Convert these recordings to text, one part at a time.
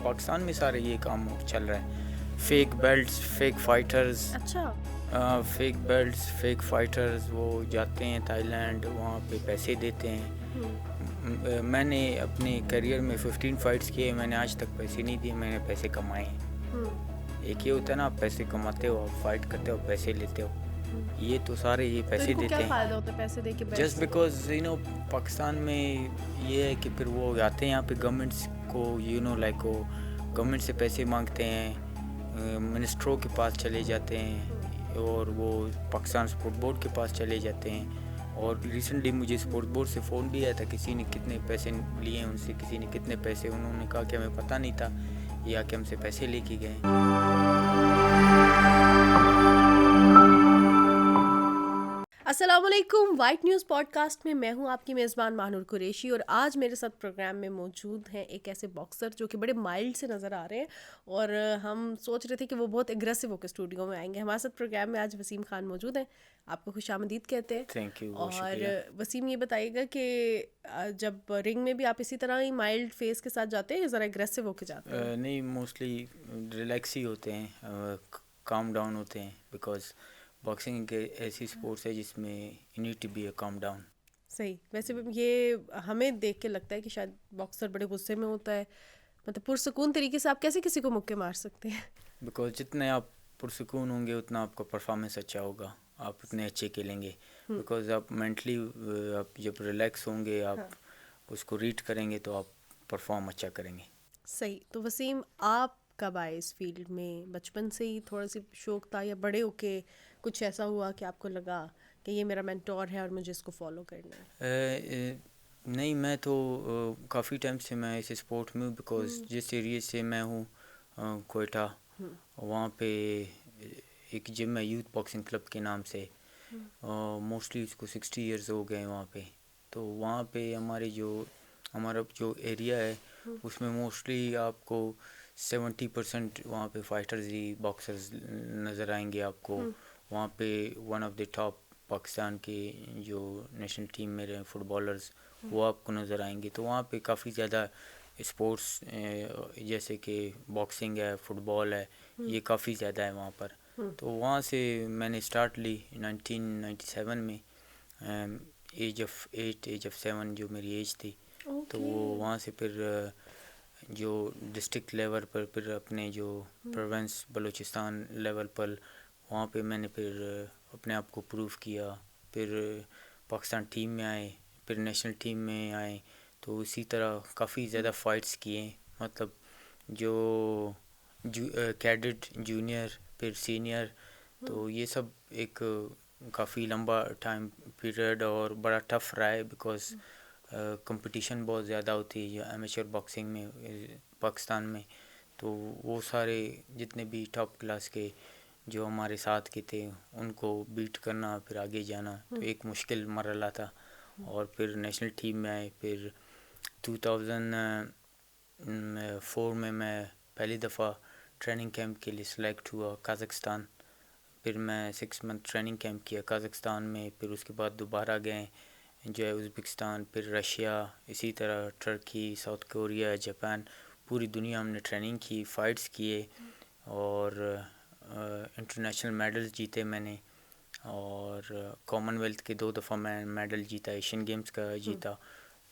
पाकिस्तान में सारे ये काम चल रहा है। Fake belts, fake fighters. अच्छा। फेक बेल्ट्स, फेक फाइटर्स, वो जाते हैं थाईलैंड, वहाँ पे पैसे देते हैं। मैंने अपने करियर में 15 फाइट्स किए, मैंने आज तक पैसे नहीं दिए, मैंने पैसे कमाए हैं। एक ये होता है ना, आप पैसे कमाते हो, आप फाइट करते हो, पैसे लेते हो। ये तो सारे ये पैसे तो देते क्या हैं फ़ायदा होता है पैसे दे के? जस्ट बिकॉज पाकिस्तान में ये है कि फिर वो आते हैं यहाँ पे गवर्नमेंट्स को लाइक वो गवर्नमेंट से पैसे मांगते हैं, मिनिस्टरों के पास चले जाते हैं और वो पाकिस्तान स्पोर्ट बोर्ड के पास चले जाते हैं। और रिसेंटली मुझे स्पोर्ट बोर्ड से फ़ोन भी आया था, किसी ने कितने पैसे लिए उनसे, किसी ने कितने पैसे, उन्होंने कहा कि हमें पता नहीं था, या कि हमसे पैसे लेके गए। अस्सलामुअलैकुम। वाइट न्यूज़ पॉडकास्ट में मैं हूं आपकी मेज़बान मानूर कुरैशी, और आज मेरे साथ प्रोग्राम में मौजूद हैं एक ऐसे बॉक्सर जो कि बड़े माइल्ड से नज़र आ रहे हैं, और हम सोच रहे थे कि वो बहुत एग्रेसिव होकर स्टूडियो में आएंगे। हमारे साथ प्रोग्राम में आज वसीम खान मौजूद हैं, आपको खुशामदीद कहते हैं। थैंक यू, और वसीम, ये बताइएगा कि जब रिंग में भी आप इसी तरह ही माइल्ड फेस के साथ जाते हैं या ज़रा एग्रेसिव होकर जाते हैं? नहीं, मोस्टली रिलैक्स ही होते हैं, काम डाउन होते हैं, बिकॉज बॉक्सिंग एक ऐसी स्पोर्ट्स है जिसमें you need to be a calm down. सही। वैसे भी ये हमें देख के लगता है कि शायद बॉक्सर बड़े गुस्से में होता है, मतलब पुरसुकून तरीके से आप कैसे किसी को मुक्के मार सकते हैं? बिकॉज जितने आप पुरसुकून होंगे उतना आपका परफॉर्मेंस अच्छा होगा, आप उतने अच्छे खेलेंगे। बिकॉज आप मेंटली आप जब रिलैक्स होंगे, आप उसको रीड करेंगे तो आप परफॉर्म अच्छा करेंगे। सही। तो वसीम, आप कब आए इस फील्ड में? बचपन से ही थोड़ा सी शौक था या बड़े होके कुछ ऐसा हुआ कि आपको लगा कि ये मेरा मेंटोर है और मुझे इसको फॉलो करना है? नहीं, मैं तो काफ़ी टाइम से मैं इस स्पोर्ट में हूँ, बिकॉज जिस एरिया से मैं हूँ, कोयटा, वहाँ पे एक जिम है यूथ बॉक्सिंग क्लब के नाम से। मोस्टली इसको 60 इयर्स हो गए वहाँ पे। तो वहाँ पे हमारा जो एरिया है उसमें मोस्टली आपको 70% वहाँ पे फाइटर्स ही बॉक्सर्स नज़र आएंगे आपको। वहाँ पे one of the top Pakistan के जो नेशनल टीम में रहे फुटबॉलर्स, वो आपको नज़र आएंगे। तो वहाँ पे काफ़ी ज़्यादा स्पोर्ट्स जैसे कि बॉक्सिंग है, फुटबॉल है, ये काफ़ी ज़्यादा है वहाँ पर। तो वहाँ से मैंने स्टार्ट ली 1997 में, एज ऑफ 7 जो मेरी एज थी। तो वो वहाँ से फिर जो डिस्ट्रिक्ट लेवल पर, फिर अपने जो प्रोविंस बलूचिस्तान लेवल पर, वहाँ पे मैंने फिर अपने आप को प्रूव किया। फिर पाकिस्तान टीम में आए, फिर नेशनल टीम में आए। तो इसी तरह काफ़ी ज़्यादा फाइट्स किए, मतलब जो कैडेट, जूनियर, फिर सीनियर। तो ये सब एक काफ़ी लंबा टाइम पीरियड और बड़ा टफ रहा है, बिकॉज कंपटीशन बहुत ज़्यादा होती है एमेच्योर बॉक्सिंग में पाकिस्तान में। तो वो सारे जितने भी टॉप क्लास के जो हमारे साथ के थे, उनको बीट करना, फिर आगे जाना, तो एक मुश्किल मरहला था। और फिर नेशनल टीम में आए। फिर 2004 में मैं पहली दफ़ा ट्रेनिंग कैंप के लिए सिलेक्ट हुआ कज़ाकिस्तान। फिर मैं 6 मंथ ट्रेनिंग कैंप किया कज़ाकिस्तान में। फिर उसके बाद दोबारा गए जो है उज़्बेकिस्तान, फिर रशिया, इसी तरह टर्की, साउथ कोरिया, जापान, पूरी दुनिया हमने ट्रेनिंग की, फ़ाइट्स किए, और इंटरनेशनल मेडल्स जीते मैंने। और कॉमनवेल्थ के 2 दफ़ा मैं मेडल जीता, एशियन गेम्स का जीता,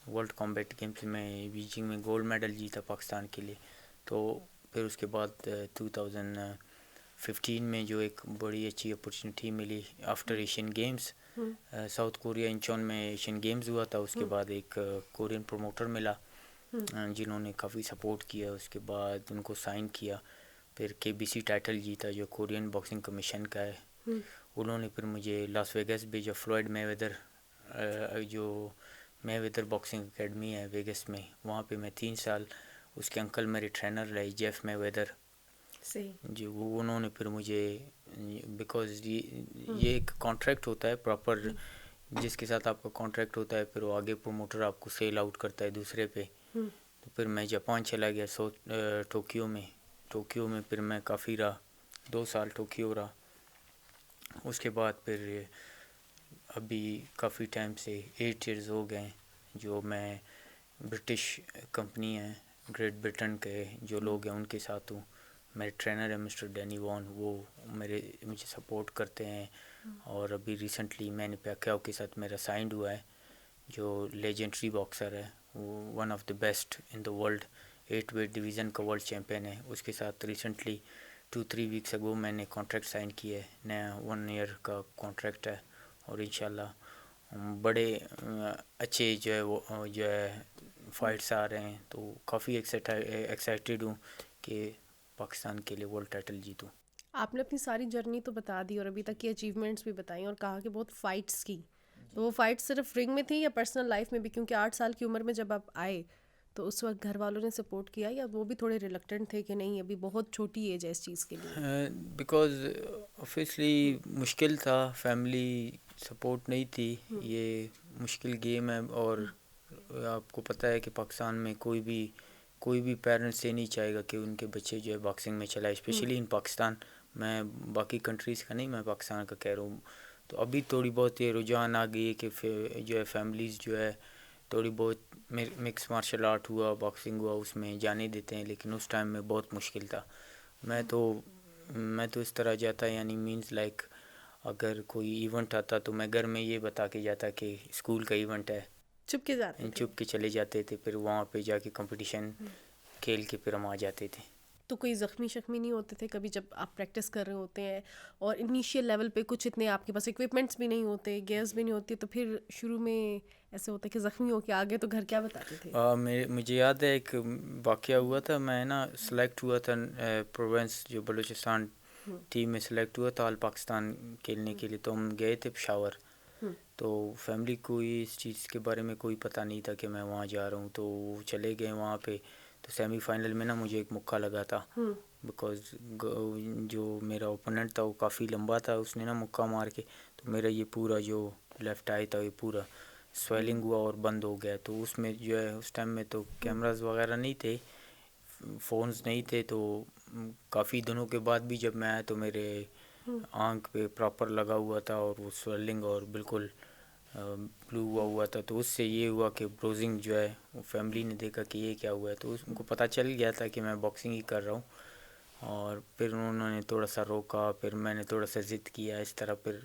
वर्ल्ड कॉम्बैट गेम्स में बीजिंग में गोल्ड मेडल जीता पाकिस्तान के लिए। तो फिर उसके बाद 2015 में जो एक बड़ी अच्छी अपॉर्चुनिटी मिली after Asian Games, South Korea Incheon में एशियन गेम्स हुआ था। उसके बाद एक कोरियन प्रमोटर मिला जिन्होंने काफ़ी सपोर्ट किया। उसके बाद उनको साइन किया। फिर KBC टाइटल जीता जो कोरियन बॉक्सिंग कमीशन का है। उन्होंने फिर मुझे लास वेगस भेजा, फ्लॉयड मेवेदर, जो मेवेदर बॉक्सिंग एकेडमी है वेगस में, वहाँ पे मैं 3 साल, उसके अंकल मेरे ट्रेनर रहे जेफ मेवेदर जी। वो उन्होंने फिर मुझे, बिकॉज ये एक कॉन्ट्रैक्ट होता है प्रॉपर, जिसके साथ आपका कॉन्ट्रैक्ट होता है, फिर वो आगे प्रमोटर आपको सेल आउट करता है दूसरे पे। तो फिर मैं जापान चला गया, टोक्यो में फिर मैं काफ़ी रहा, 2 साल टोक्यो रहा। उसके बाद फिर अभी काफ़ी टाइम से 8 इयर्स हो गए जो मैं ब्रिटिश कंपनी है ग्रेट ब्रिटेन के जो लोग हैं उनके साथ हूँ। मेरे ट्रेनर है मिस्टर डैनी वॉन, वो मुझे सपोर्ट करते हैं। और अभी रिसेंटली मैंनी पैक्याओ के साथ मेरा साइंड हुआ है, जो लेजेंडरी बॉक्सर है, वो one of the best in the world, 8 weight division का वर्ल्ड चैम्पियन है। उसके साथ रिसेंटली 2-3 वीक्स अगो मैंने कॉन्ट्रैक्ट साइन किया है, नया 1 ईयर का कॉन्ट्रैक्ट है। और इंशाल्लाह बड़े अच्छे जो है वो जो है फाइट्स आ रहे हैं, तो काफ़ी एक्साइटेड हूँ कि पाकिस्तान के लिए वर्ल्ड टाइटल जीतूँ। आपने अपनी सारी जर्नी तो बता दी और अभी तक की अचीवमेंट्स भी बताई और कहा कि बहुत फाइट्स की, तो वो फाइट्स सिर्फ रिंग में थी या पर्सनल लाइफ में भी? क्योंकि 8 साल की उम्र में जब आप आए तो उस वक्त घर वालों ने सपोर्ट किया या वो भी थोड़े रिलक्टेंट थे कि नहीं अभी बहुत छोटी एज है इस चीज़ के लिए? बिकॉज ऑब्वियसली मुश्किल था, फैमिली सपोर्ट नहीं थी। ये मुश्किल गेम है और आपको पता है कि पाकिस्तान में कोई भी पेरेंट्स ये नहीं चाहेगा कि उनके बच्चे जो है बॉक्सिंग में चलाए, स्पेशली इन पाकिस्तान। मैं बाकी कंट्रीज़ का नहीं, मैं पाकिस्तान का कह रहा हूँ। तो अभी थोड़ी बहुत ये रुझान आ गई है कि जो है फैमिलीज़ जो है थोड़ी बहुत मिक्स मार्शल आर्ट हुआ, बॉक्सिंग हुआ, उसमें जाने देते हैं, लेकिन उस टाइम में बहुत मुश्किल था। मैं तो मैं तो इस तरह जाता, यानी मींस लाइक अगर कोई इवेंट आता तो मैं घर में ये बता के जाता कि स्कूल का इवेंट है, चुप के जाते थे? चुप के चले जाते थे, फिर वहाँ पे जाके कंपटीशन खेल के फिर हम आ जाते थे। तो कोई ज़ख्मी शख्मी नहीं होते थे कभी जब आप प्रैक्टिस कर रहे होते हैं और इनिशियल लेवल पे कुछ इतने आपके पास इक्विपमेंट्स भी नहीं होते, गियर्स भी नहीं होती, तो फिर शुरू में ऐसे होता है कि ज़ख्मी हो के आगे तो घर क्या बताते थे? मुझे याद है एक वाक़या हुआ था। मैं ना सेलेक्ट हुआ था प्रोविंस जो बलूचिस्तान टीम में सेलेक्ट हुआ था ऑल पाकिस्तान खेलने के लिए। तो हम गए थे पेशावर। तो फैमिली को इस चीज़ के बारे में कोई पता नहीं था कि मैं वहाँ जा रहा हूँ। तो चले गए वहाँ पे। तो सेमीफाइनल में ना मुझे एक मुक्का लगा था, बिकॉज जो मेरा ओपोनेंट था वो काफ़ी लंबा था। उसने ना मुक्का मार के तो मेरा ये पूरा जो लेफ़्ट आई था ये पूरा स्वेलिंग हुआ और बंद हो गया। तो उसमें जो है उस टाइम में तो कैमरास वगैरह नहीं थे, फ़ोन्स नहीं थे। तो काफ़ी दिनों के बाद भी जब मैं आया तो मेरे आँख पे प्रॉपर लगा हुआ था और वो स्वेलिंग और बिल्कुल ब्लू हुआ था। तो उससे ये हुआ कि ब्रोजिंग जो है वो फैमिली ने देखा कि ये क्या हुआ है, तो उनको पता चल गया था कि मैं बॉक्सिंग ही कर रहा हूँ। और फिर उन्होंने थोड़ा सा रोका, फिर मैंने थोड़ा सा ज़िद किया, इस तरह फिर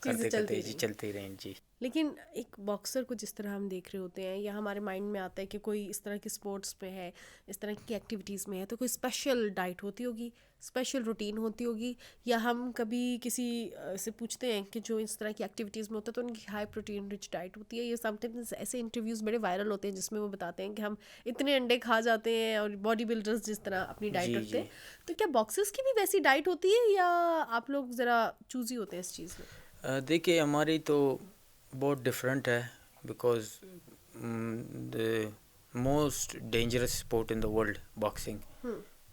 चीज़ें करते चलती करते जी रही। चलते ही रहे जी। लेकिन एक बॉक्सर को जिस तरह हम देख रहे होते हैं या हमारे माइंड में आता है कि कोई इस तरह की स्पोर्ट्स में है, इस तरह की एक्टिविटीज़ में है, तो कोई स्पेशल डाइट होती होगी, स्पेशल रूटीन होती होगी, या हम कभी किसी से पूछते हैं कि जो इस तरह की एक्टिविटीज़ में होता है तो उनकी हाई प्रोटीन रिच डाइट होती है? ये समटाइम्स ऐसे इंटरव्यूज़ बड़े वायरल होते हैं जिसमें वो बताते हैं कि हम इतने अंडे खा जाते हैं और बॉडी बिल्डर्स जिस तरह अपनी डाइट जी रखते जी। हैं, तो क्या बॉक्सर्स की भी वैसी डाइट होती है या आप लोग ज़रा चूज़ी होते हैं इस चीज़ में? देखिए हमारी तो बहुत डिफरेंट है, because the most dangerous sport in the world boxing,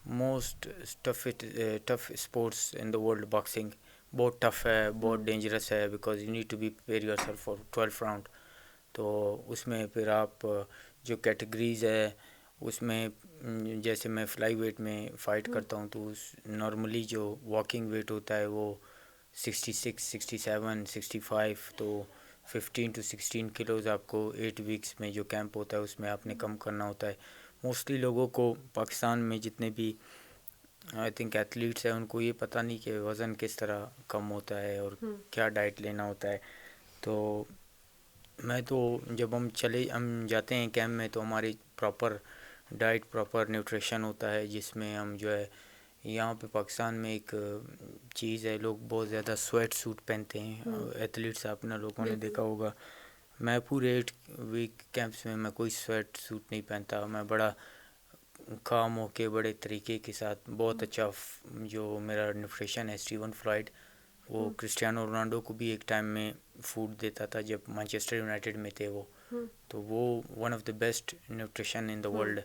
most tough sports in the world boxing. बहुत टफ है, बहुत डेंजरस है, because you need to be prepare yourself for 12 round. तो उसमें फिर आप जो कैटेगरीज है उसमें जैसे मैं फ्लाई वेट में फ़ाइट करता हूँ, तो उस नॉर्मली जो वॉकिंग वेट होता है वो 66, 67, 65। तो 15 to 16 किलोज़ आपको 8 वीक्स में जो कैंप होता है उसमें आपने कम करना होता है। मोस्टली लोगों को पाकिस्तान में जितने भी आई थिंक एथलीट्स हैं उनको ये पता नहीं कि वज़न किस तरह कम होता है और क्या डाइट लेना होता है। तो मैं तो जब हम जाते हैं कैंप में तो हमारी प्रॉपर डाइट, प्रॉपर न्यूट्रिशन होता है, जिसमें हम जो है यहाँ पे पाकिस्तान में एक चीज़ है, लोग बहुत ज़्यादा स्वेट सूट पहनते हैं एथलीट्स, आपने लोगों ने देखा होगा। मैं पूरे 8 वीक कैंप्स में मैं कोई स्वेट सूट नहीं पहनता। मैं बड़ा काम होके बड़े तरीके के साथ बहुत अच्छा जो मेरा न्यूट्रिशन है, स्टीवन फ्लॉयड वो क्रिस्टियानो रोनाल्डो को भी एक टाइम में फूड देता था जब मैनचेस्टर यूनाइटेड में थे वो। तो वो one of the best nutrition in the world.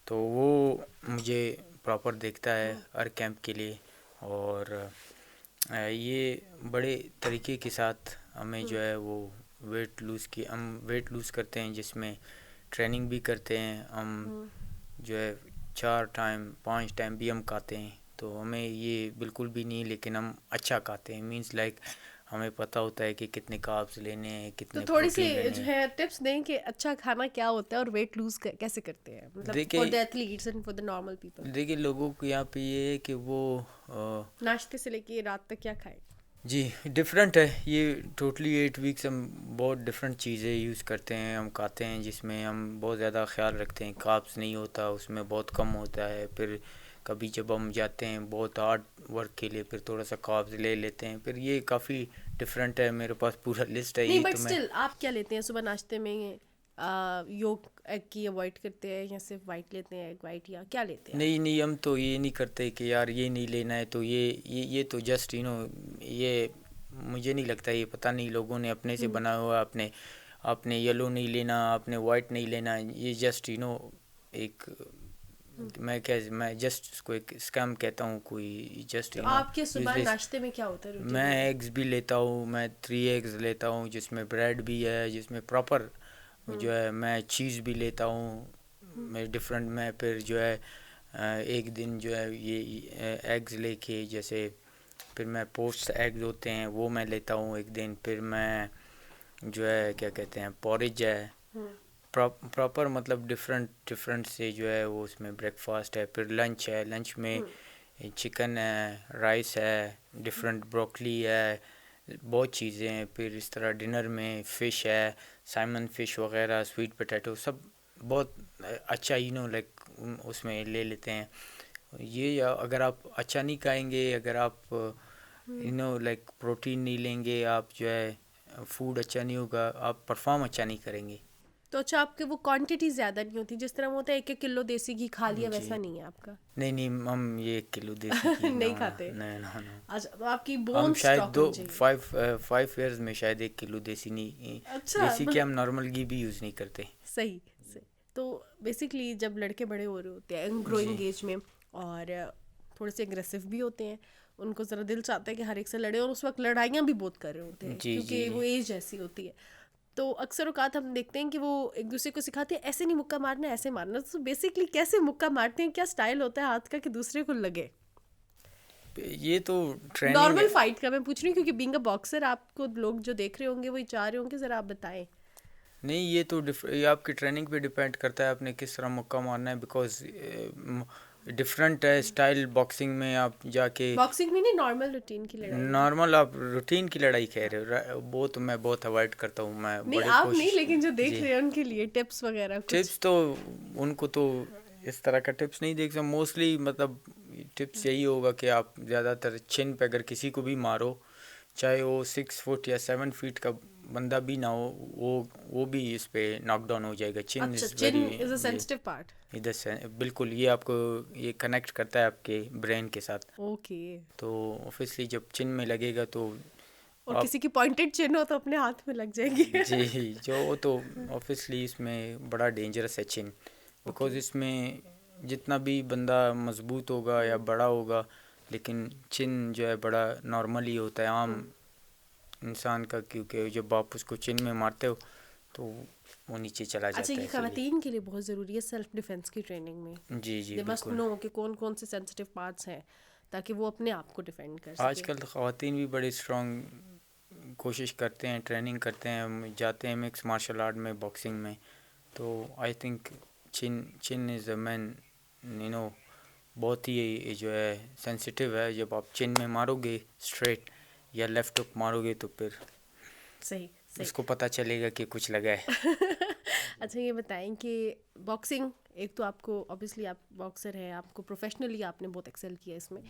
तो वो मुझे प्रॉपर देखता है हर कैंप के लिए। और ये बड़े तरीके के साथ हमें जो है वो हम वेट लूज़ करते हैं, जिसमें ट्रेनिंग भी करते हैं हम। जो है 4 टाइम 5 टाइम भी हम खाते हैं। तो हमें ये बिल्कुल भी नहीं, लेकिन हम अच्छा खाते हैं, मींस लाइक हमें पता होता है कि कितने कार्ब्स लेने हैं, तो कितने थोड़ी सी प्रोटीन लेने जो हैं। है टिप्स दें कि अच्छा खाना क्या होता है और वेट लूज कैसे करते हैं, मतलब फॉर द देखिए athletes and for the normal people. देखिए लोगों को यहाँ पे ये है कि वो नाश्ते से लेके रात तक क्या खाएं। जी डिफरेंट है ये टोटली 8 वीक्स हम बहुत डिफरेंट चीज़ें यूज़ करते हैं, हम खाते हैं जिसमें हम बहुत ज़्यादा ख्याल रखते हैं, कार्ब्स नहीं होता उसमें, बहुत कम होता है। फिर कभी जब हम जाते हैं बहुत हार्ड वर्क के लिए फिर थोड़ा सा कार्ब्स ले लेते हैं, फिर ये काफ़ी डिफरेंट है, मेरे पास पूरा लिस्ट है नहीं, यही बट तो मैं। स्टिल आप क्या लेते हैं सुबह नाश्ते में? योग एग की अवॉइड करते हैं या सिर्फ वाइट लेते हैं, एग वाइट, या क्या लेते हैं आप? नहीं नहीं हम तो ये नहीं करते कि यार ये नहीं लेना है तो ये तो जस्ट ये मुझे नहीं लगता, ये पता नहीं लोगों ने अपने से बनाया हुआ, अपने आपने येलो नहीं लेना, आपने वाइट नहीं लेना, ये जस्ट एक मैं जस्ट इसको एक स्कैम कहता हूँ, कोई जस्ट तो आपके सुबह यूजलेस। नाश्ते में क्या होता है रूटीन मैं में? एग्स भी लेता हूँ, मैं 3 एग्स लेता हूँ जिसमें ब्रेड भी है, जिसमें प्रॉपर जो है मैं चीज़ भी लेता हूँ। मैं डिफरेंट मैं फिर जो है एक दिन जो है ये एग्स लेके जैसे फिर मैं पोस्ट एग्स होते हैं वो मैं लेता हूँ एक दिन, फिर मैं जो है क्या कहते हैं पॉरेज है प्रॉपर, मतलब डिफरेंट डिफरेंट से जो है वो उसमें ब्रेकफास्ट है, फिर लंच है, लंच में चिकन है, राइस है, डिफरेंट ब्रोकली है, बहुत चीज़ें हैं। फिर इस तरह डिनर में फ़िश है, साइमन फ़िश वगैरह, स्वीट पोटैटो, सब बहुत अच्छा लाइक उसमें ले लेते हैं। ये अगर आप अच्छा नहीं खाएंगे, अगर आप लाइक प्रोटीन नहीं लेंगे, आप जो है फूड अच्छा नहीं होगा, आप परफॉर्म अच्छा नहीं करेंगे। तो अच्छा, आपके वो क्वांटिटी ज़्यादा नहीं होती जिस तरह वो होता है 1-1 किलो देसी घी खा लिया, जी वैसा नहीं है आपका? नहीं नहीं हम ये 1 किलो देसी घी ना नहीं खाते? ना ना ना अच्छा, तो आपकी हम बोन शायद स्टॉक दो होनी चाहिए। 5 ईयर्स में शायद 1 किलो देसी नहीं, अच्छा, देसी के हम मतलब नॉर्मल घी भी यूज़ नहीं करते। सही सही। तो बेसिकली जब लड़के बड़े हो रहे होते हैं जी ग्रोइंग एज में, और थोड़े से एग्रेसिव भी होते हैं, उनको ज़रा दिल चाहता है कि हर एक से लड़े, और उस वक्त लड़ाइयाँ भी बहुत कर रहे होते हैं जी जी क्योंकि वो एज ऐसी होती है। तो अक्सर औकात हम देखते हैं कि वो एक दूसरे को सिखाते हैं ऐसे नहीं मुक्का मारना, ऐसे मारना। तो बेसिकली कैसे मुक्का मारते हैं, क्या स्टाइल होता है हाथ का कि दूसरे को लगे? ये तो ट्रेनिंग नॉर्मल है। फाइट का मैं पूछ रही हूँ क्योंकि बीइंग अ बॉक्सर आपको लोग जो देख रहे होंगे वही चाह रहे होंगे, ज़रा आप बताएं। नहीं ये तो ये आपकी ट्रेनिंग पे डिपेंड करता है आपने किस तरह मुक्का मारना है, बिकॉज डिफरेंट है स्टाइल बॉक्सिंग में। आप जाके बॉक्सिंग में नहीं, नॉर्मल रूटीन की लड़ाई में। नॉर्मल आप रूटीन की लड़ाई कह रहे हो, वो तो मैं बहुत अवॉइड करता हूँ, मैं नहीं, बड़े आप नहीं, कोशिश। लेकिन जो देख जी रहे हैं उनके लिए टिप्स वगैरह कुछ। टिप्स तो उनको तो इस तरह का टिप्स नहीं देख सकते मोस्टली, मतलब टिप्स यही होगा कि आप ज़्यादातर चिन पे अगर किसी को भी मारो, चाहे वो 6 फुट या 7 फीट का बंदा भी ना हो, वो भी इस पे नॉकडाउन हो जाएगा। चिन अच्छा, is very chin is a जी सेंसिटिव पार्ट। इधर से बिल्कुल ये आपको ये कनेक्ट करता है आपके ब्रेन के साथ, ओके। तो ऑब्वियसली जब चिन में लगेगा तो और आप किसी की पॉइंटेड चिन हो तो अपने हाथ में लग जाएगी। जी जो वो तो ऑब्वियसली इसमें बड़ा डेंजरस है चिन, ओके। बिकॉज इसमें जितना भी बंदा मजबूत होगा या बड़ा होगा, लेकिन चिन जो है बड़ा नॉर्मल ही होता है आम इंसान का, क्योंकि जब आप उसको चिन में मारते हो तो वो नीचे चला अच्छा, जाता ये है इसीलिए। खवातीन के लिए बहुत ज़रूरी है सेल्फ डिफेंस की ट्रेनिंग में। जी जी दे मस्ट बिल्कुल। नो कि कौन कौन से सेंसिटिव पार्ट्स हैं ताकि वो अपने आप को डिफेंड कर सके। आजकल तो ख़वातीन भी बड़ी स्ट्रॉन्ग कोशिश करते हैं, ट्रेनिंग करते हैं, जाते हैं मिक्स मार्शल आर्ट में, बॉक्सिंग में, तो I think chin chin is a man you know बहुत ही जो है सेंसिटिव है। जब आप चिन में मारोगे स्ट्रेट या लेफ्ट हुक मारोगे तो फिर सही सही। उसको पता चलेगा कि कुछ लगा है। अच्छा, ये बताएं कि बॉक्सिंग, एक तो आपको ऑब्वियसली आप बॉक्सर हैं, आपको प्रोफेशनली आपने बहुत एक्सेल किया इसमें,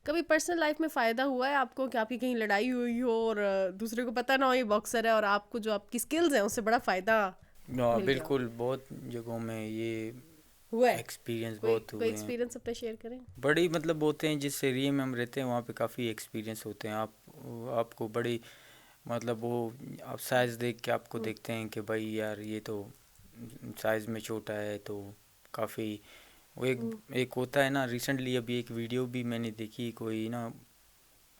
कभी पर्सनल लाइफ में फ़ायदा हुआ है आपको कि आपकी कहीं लड़ाई हुई हो और दूसरे को पता ना हो ये बॉक्सर है, और आपको जो आपकी स्किल्स हैं उससे बड़ा फ़ायदा मिल गया हो? बिल्कुल बहुत जगहों में ये हुआ है? एक्सपीरियंस कोई बहुत कोई हुए हैं। एक्सपीरियंस अपना शेयर करें। बड़ी मतलब होते हैं जिस एरिया में हम रहते हैं वहाँ पे काफ़ी एक्सपीरियंस होते हैं। आपको बड़ी मतलब वो आप साइज़ देख के आपको देखते हैं कि भाई यार ये तो साइज़ में छोटा है, तो काफ़ी वो एक होता है ना। रिसेंटली अभी एक वीडियो भी मैंने देखी, कोई ना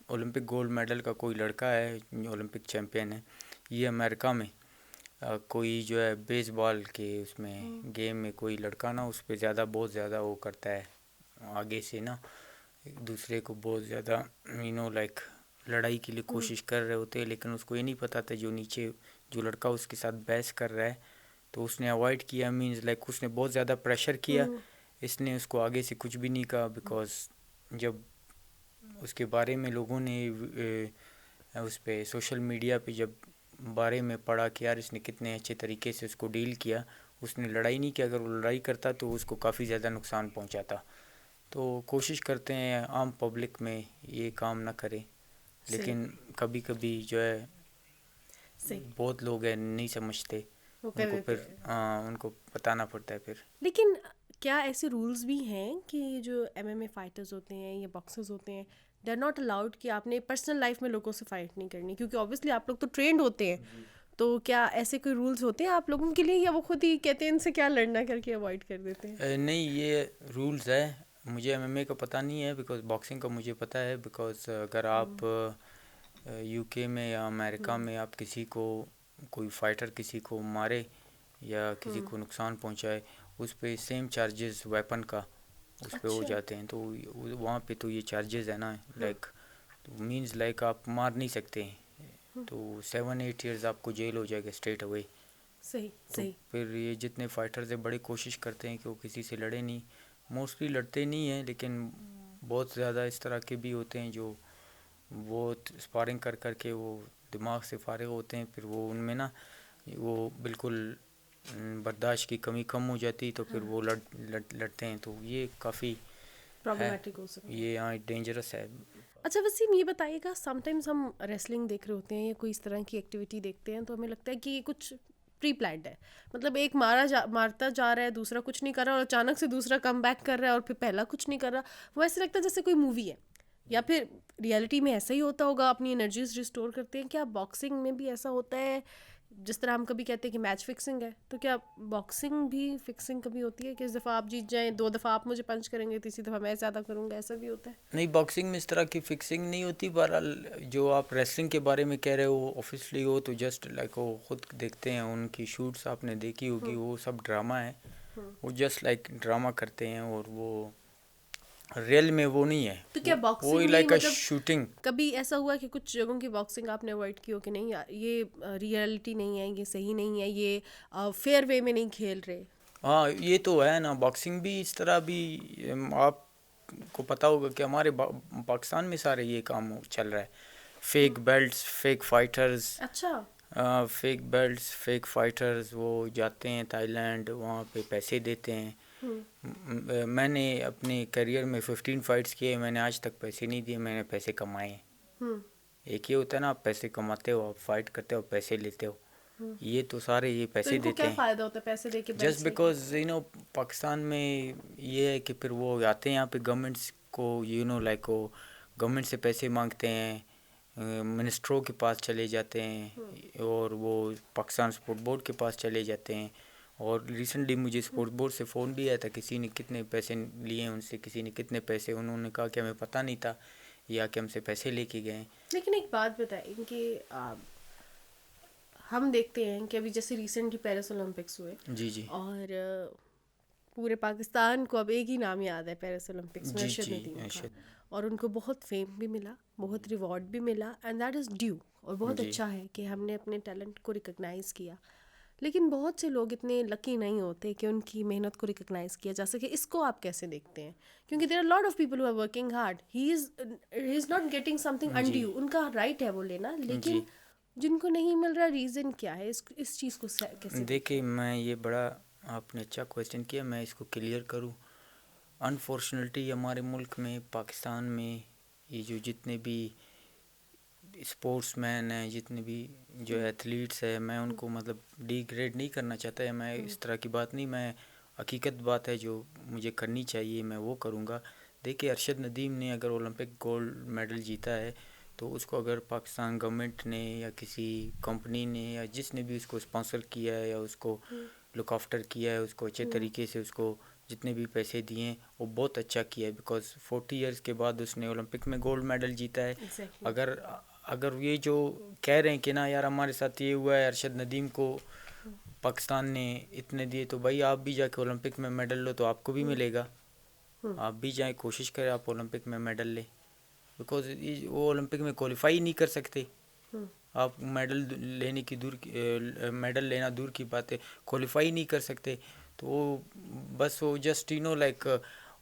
ओलंपिक गोल्ड मेडल का कोई लड़का है, ओलंपिक चैम्पियन है ये अमेरिका में। कोई जो है बेसबॉल के उसमें गेम में कोई लड़का ना उस पर ज़्यादा बहुत ज़्यादा वो करता है, आगे से ना एक दूसरे को बहुत ज़्यादा लाइक लड़ाई के लिए कोशिश कर रहे होते हैं, लेकिन उसको ये नहीं पता था जो नीचे जो लड़का उसके साथ बहस कर रहा है, तो उसने अवॉइड किया। मीन्स लाइक उसने बहुत ज़्यादा प्रेशर किया, इसने उसको आगे से कुछ भी नहीं कहा। बिकॉज जब उसके बारे में लोगों ने उस पे सोशल मीडिया पे जब बारे में पढ़ा कि यार इसने कितने अच्छे तरीके से उसको डील किया, उसने लड़ाई नहीं किया। अगर वो लड़ाई करता तो उसको काफ़ी ज़्यादा नुकसान पहुंचाता। तो कोशिश करते हैं आम पब्लिक में ये काम ना करें, लेकिन कभी कभी जो है बहुत लोग हैं नहीं समझते, उनको फिर उनको बताना पड़ता है फिर। लेकिन क्या ऐसे रूल्स भी हैं कि जो एमएमए फाइटर्स होते हैं या बॉक्सर्स होते हैं, दे आर नॉट अलाउड कि आपने पर्सनल लाइफ में लोगों से फाइट नहीं करनी, क्योंकि ऑब्वियसली आप लोग तो ट्रेंड होते हैं, तो क्या ऐसे कोई रूल्स होते हैं आप लोगों के लिए, या वो खुद ही कहते हैं इनसे क्या लड़ना करके अवॉइड कर देते हैं? नहीं, ये रूल्स है। मुझे एमएमए का पता नहीं है, बिकॉज बॉक्सिंग का मुझे पता है। बिकॉज अगर आप यूके में या अमेरिका में आप किसी को, कोई फाइटर किसी को मारे या किसी को नुकसान पहुंचाए, उस पे सेम चार्जेस वेपन का उस पे हो जाते हैं। तो वहाँ पे तो ये चार्जेस है ना, लाइक तो मीन्स लाइक आप मार नहीं सकते हैं, तो 7-8 ईयर्स आपको जेल हो जाएगा स्ट्रेट अवे। सही तो सही। फिर ये जितने फाइटर्स है बड़ी कोशिश करते हैं कि वो किसी से लड़े नहीं, मोस्टली लड़ते नहीं हैं, लेकिन बहुत ज़्यादा इस तरह के भी होते हैं जो बहुत स्पारिंग कर कर के वो दिमाग से फारिग होते हैं। फिर वो उनमें ना वो बिल्कुल बर्दाश्त की कमी कम हो जाती, तो फिर वो लड़ते हैं। तो ये काफ़ी प्रॉब्लमेटिक हो सकता है। ये यहाँ डेंजरस है। अच्छा वसीम, ये बताइएगा, समटाइम्स हम रेसलिंग देख रहे होते हैं या कोई इस तरह की एक्टिविटी देखते हैं तो हमें लगता है कि ये कुछ प्री प्लान्ड है, मतलब एक मारता जा रहा है, दूसरा कुछ नहीं कर रहा, और अचानक से दूसरा कम बैक कर रहा है और फिर पहला कुछ नहीं कर रहा। वो ऐसे लगता है जैसे कोई मूवी है, या फिर रियलिटी में ऐसा ही होता होगा, अपनी एनर्जीज रिस्टोर करते हैं। क्या बॉक्सिंग में भी ऐसा होता है? जिस तरह हम कभी कहते हैं कि मैच फिक्सिंग है, तो क्या बॉक्सिंग भी फिक्सिंग कभी होती है कि इस दफ़ा आप जीत जाएं, 2 दफ़ा आप मुझे पंच करेंगे, तीसरी दफ़ा मैं ज़्यादा करूँगा, ऐसा भी होता है? नहीं, बॉक्सिंग में इस तरह की फिक्सिंग नहीं होती। बहरहाल जो आप रेसलिंग के बारे में कह रहे हो ऑफिसली हो तो जस्ट लाइक वो खुद देखते हैं, उनकी शूट्स आपने देखी होगी, वो सब ड्रामा है। वो जस्ट लाइक ड्रामा करते हैं, और वो रियल में वो नहीं है। तो क्या वो बॉक्सिंग भी लाइक अ मतलब शूटिंग। कभी ऐसा हुआ कि कुछ जगहों की बॉक्सिंग आपने अवॉइड की हो कि नहीं यार ये रियलिटी नहीं है, ये सही नहीं है, ये फेयर वे में नहीं खेल रहे? हाँ, ये तो है ना, बॉक्सिंग भी इस तरह भी आपको पता होगा कि हमारे पाकिस्तान में सारे ये काम चल रहा है। फेक बेल्ट्स, फेक फाइटर्स, अच्छा। फेक बेल्ट्स, फेक फाइटर्स, वो जाते हैं थाईलैंड, वहाँ पे पैसे देते हैं। मैंने अपने करियर में 15 फाइट्स किए, मैंने आज तक पैसे नहीं दिए, मैंने पैसे कमाए हैं। एक ये होता है ना, आप पैसे कमाते हो, आप फाइट करते हो, पैसे लेते हो। ये तो सारे ये तो पैसे इनको देते क्या हैं फ़ायदा होता है पैसे दे के जस्ट बेल्ट्स लेके? बिकॉज पाकिस्तान में ये है कि फिर वो आते हैं यहाँ पे गवर्नमेंट्स को लाइक वो गवर्नमेंट से पैसे मांगते हैं, मिनिस्टरों के पास चले जाते हैं, और वो पाकिस्तान स्पोर्ट बोर्ड के पास चले जाते हैं। और रिसेंटली मुझे स्पोर्ट बोर्ड से फ़ोन भी आया था, किसी ने कितने पैसे लिए हैं उनसे, किसी ने कितने पैसे, उन्होंने कहा कि हमें पता नहीं था, या कि हमसे पैसे लेके गए। लेकिन एक बात बताएं कि हम देखते हैं कि अभी जैसे रिसेंटली पेरिस ओलंपिक्स हुए, जी जी और पूरे पाकिस्तान को अब एक ही नाम याद है पेरिस ओलंपिक्स में, जी अर्शद जी नदीम का। अर्शद। और उनको बहुत फेम भी मिला, बहुत रिवॉर्ड भी मिला, एंड दैट इज़ ड्यू, और बहुत जी अच्छा है कि हमने अपने टैलेंट को रिकग्नाइज़ किया। लेकिन बहुत से लोग इतने लकी नहीं होते कि उनकी मेहनत को रिकग्नाइज़ किया जा सके। इसको आप कैसे देखते हैं? क्योंकि there are lot of people who are working hard, he is not getting something जी अनड्यू, उनका राइट है वो लेना, लेकिन जी जिनको नहीं मिल रहा, रीज़न क्या है? इस चीज़ को कैसे देखते देखिए, हैं? मैं ये बड़ा आपने अच्छा क्वेश्चन किया, मैं इसको क्लियर करूँ। अनफॉर्चुनेटली हमारे मुल्क में, पाकिस्तान में, ये जो जितने भी स्पोर्ट्समैन हैं, जितने भी जो एथलीट्स हैं, मैं उनको मतलब डिग्रेड नहीं करना चाहता है, मैं इस तरह की बात नहीं, मैं हकीकत बात है जो मुझे करनी चाहिए मैं वो करूँगा। देखिए, अरशद नदीम ने अगर ओलंपिक गोल्ड मेडल जीता है, तो उसको अगर पाकिस्तान गवर्नमेंट ने या किसी कंपनी ने या जिसने भी उसको स्पॉन्सर किया है या उसको लुक आफ्टर किया है, उसको अच्छे तरीके से उसको जितने भी पैसे दिए हैं, वो बहुत अच्छा किया है। बिकॉज 40 ईयर्स के बाद उसने ओलंपिक में गोल्ड मेडल जीता है। एग्जैक्टली। अगर अगर ये जो कह रहे हैं कि ना यार हमारे साथ ये हुआ है, अरशद नदीम को पाकिस्तान ने इतने दिए, तो भाई आप भी जाके ओलंपिक में मेडल लो तो आपको भी मिलेगा। आप भी जाए, कोशिश करें आप ओलंपिक में मेडल ले। बिकॉज वो ओलंपिक में क्वालिफाई ही नहीं कर सकते। आप मेडल लेना दूर की बात है, क्वालिफाई नहीं कर सकते। तो वो बस वो जस्ट लाइक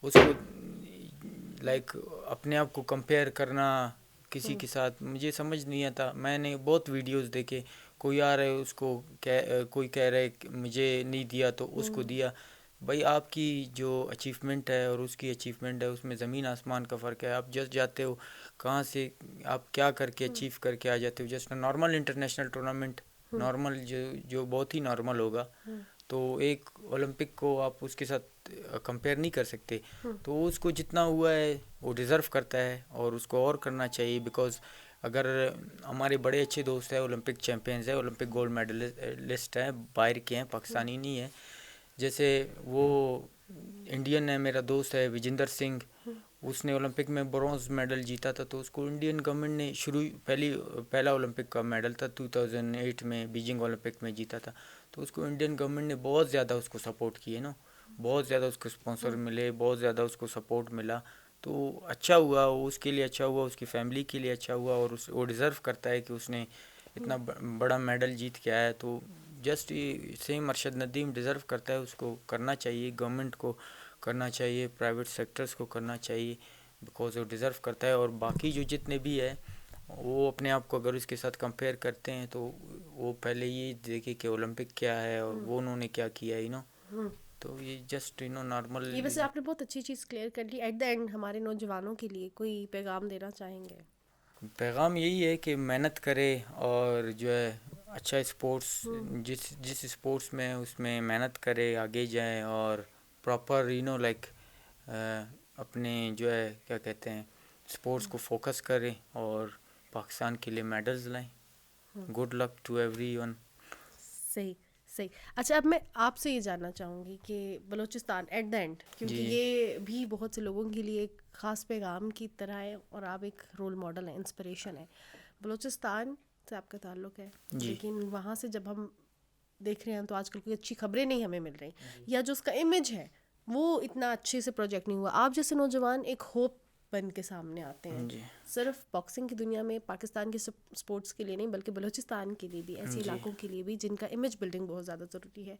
उसको लाइक अपने आप को कंपेयर करना किसी के साथ, मुझे समझ नहीं आता। मैंने बहुत वीडियोस देखे, कोई आ रहा है उसको कोई कह रहा है कि मुझे नहीं दिया तो उसको दिया। भाई आपकी जो अचीवमेंट है और उसकी अचीवमेंट है उसमें ज़मीन आसमान का फ़र्क है। आप जस्ट जाते हो, कहाँ से आप क्या करके अचीव करके आ जाते हो। Just normal international tournament, normal जो बहुत ही नॉर्मल होगा, तो एक ओलंपिक को आप उसके साथ कंपेयर नहीं कर सकते। तो उसको जितना हुआ है वो डिज़र्व करता है और उसको और करना चाहिए। बिकॉज अगर हमारे बड़े अच्छे दोस्त हैं, ओलंपिक चैम्पियंस हैं, ओलंपिक गोल्ड मेडलिस्ट हैं, बाहर के हैं, पाकिस्तानी नहीं है। जैसे वो इंडियन है, मेरा दोस्त है विजेंदर सिंह, उसने ओलंपिक में ब्रॉन्ज मेडल जीता था। तो उसको इंडियन गवर्नमेंट ने पहला ओलंपिक का मेडल था 2008 में बीजिंग ओलंपिक में जीता था। तो उसको इंडियन गवर्नमेंट ने बहुत ज़्यादा उसको सपोर्ट किए ना, बहुत ज़्यादा उसको स्पॉन्सर मिले, बहुत ज़्यादा उसको सपोर्ट मिला। तो अच्छा हुआ, उसके लिए अच्छा हुआ, उसकी फैमिली के लिए अच्छा हुआ। और वो डिज़र्व करता है कि उसने इतना बड़ा मेडल जीत के आया। तो just same Arshad Nadeem deserve करता है, उसको करना चाहिए, गवर्नमेंट को करना चाहिए, प्राइवेट सेक्टर्स को करना चाहिए, बिकॉज वो डिज़र्व करता है। और बाकी जो जितने भी है वो अपने आप को अगर इसके साथ कंपेयर करते हैं तो वो पहले ये देखे कि ओलंपिक क्या है और वो उन्होंने क्या किया तो ये जस्ट नॉर्मल। ये वैसे आपने बहुत अच्छी चीज़ क्लियर कर ली। एट द एंड हमारे नौजवानों के लिए कोई पैगाम देना चाहेंगे? पैगाम यही है कि मेहनत करे और जो है अच्छा स्पोर्ट्स, जिस स्पोर्ट्स में उसमें मेहनत करे, आगे जाए और प्रॉपर लाइक अपने जो है क्या कहते हैं स्पोर्ट्स को फोकस करें और पाकिस्तान के लिए मेडल्स लाएं। Good luck to everyone. सही सही। अच्छा, अब मैं आपसे ये जानना चाहूँगी कि बलूचिस्तान एट द एंड, क्योंकि जी। ये भी बहुत से लोगों के लिए एक ख़ास पैगाम की तरह है और आप एक रोल मॉडल हैं, इंस्पिरेशन है। बलूचिस्तान से आपका ताल्लुक़ है, जी। लेकिन वहाँ से जब हम देख रहे हैं तो आजकल कोई अच्छी खबरें नहीं हमें मिल रही, या जो उसका इमेज है वो इतना अच्छे से प्रोजेक्ट नहीं हुआ। आप जैसे नौजवान एक होप बन के सामने आते हैं, जी। सिर्फ बॉक्सिंग की दुनिया में, पाकिस्तान के स्पोर्ट्स के लिए नहीं बल्कि बलूचिस्तान के लिए भी, ऐसे इलाकों के लिए भी जिनका इमेज बिल्डिंग बहुत ज़्यादा ज़रूरी है।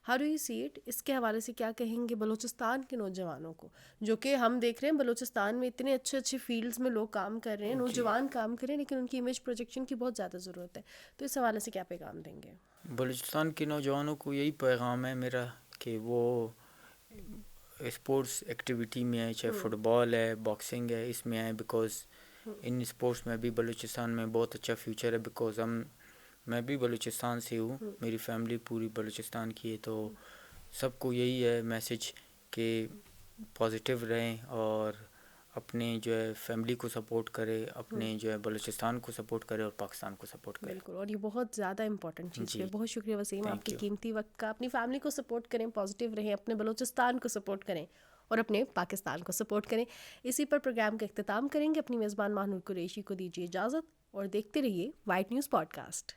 How do you see it? इसके हवाले से क्या कहेंगे बलूचिस्तान के नौजवानों को, जो कि हम देख रहे हैं बलूचिस्तान में इतने अच्छे अच्छे फील्ड्स में लोग काम कर रहे हैं, नौजवान काम कर रहे हैं, लेकिन उनकी इमेज प्रोजेक्शन की बहुत ज़्यादा ज़रूरत है। तो इस हवाले से क्या पैगाम देंगे? बलूचिस्तान के नौजवानों को यही पैगाम है मेरा कि वो स्पोर्ट्स एक्टिविटी में है, चाहे फुटबॉल है, बॉक्सिंग है, इसमें आए। बिकॉज इन स्पोर्ट्स में भी बलूचिस्तान में बहुत अच्छा फ्यूचर है। बिकॉज मैं भी बलूचिस्तान से हूँ, मेरी फैमिली पूरी बलूचिस्तान की है। तो सबको यही है मैसेज कि पॉजिटिव रहें और अपने जो है फैमिली को सपोर्ट करें, अपने जो है बलूचिस्तान को सपोर्ट करें और पाकिस्तान को सपोर्ट करें। बिल्कुल, और ये बहुत ज़्यादा इंपॉर्टेंट चीज़ जी। है। बहुत शुक्रिया वसीम थैंक आपके यू। कीमती वक्त का। अपनी फैमिली को सपोर्ट करें, पॉजिटिव रहें, अपने बलूचिस्तान को सपोर्ट करें और अपने पाकिस्तान को सपोर्ट करें। इसी पर प्रोग्राम का इख्तिताम करेंगे। अपनी मेज़बान माहनूर कुरैशी को दीजिए इजाज़त और देखते रहिए वाइट न्यूज़ पॉडकास्ट।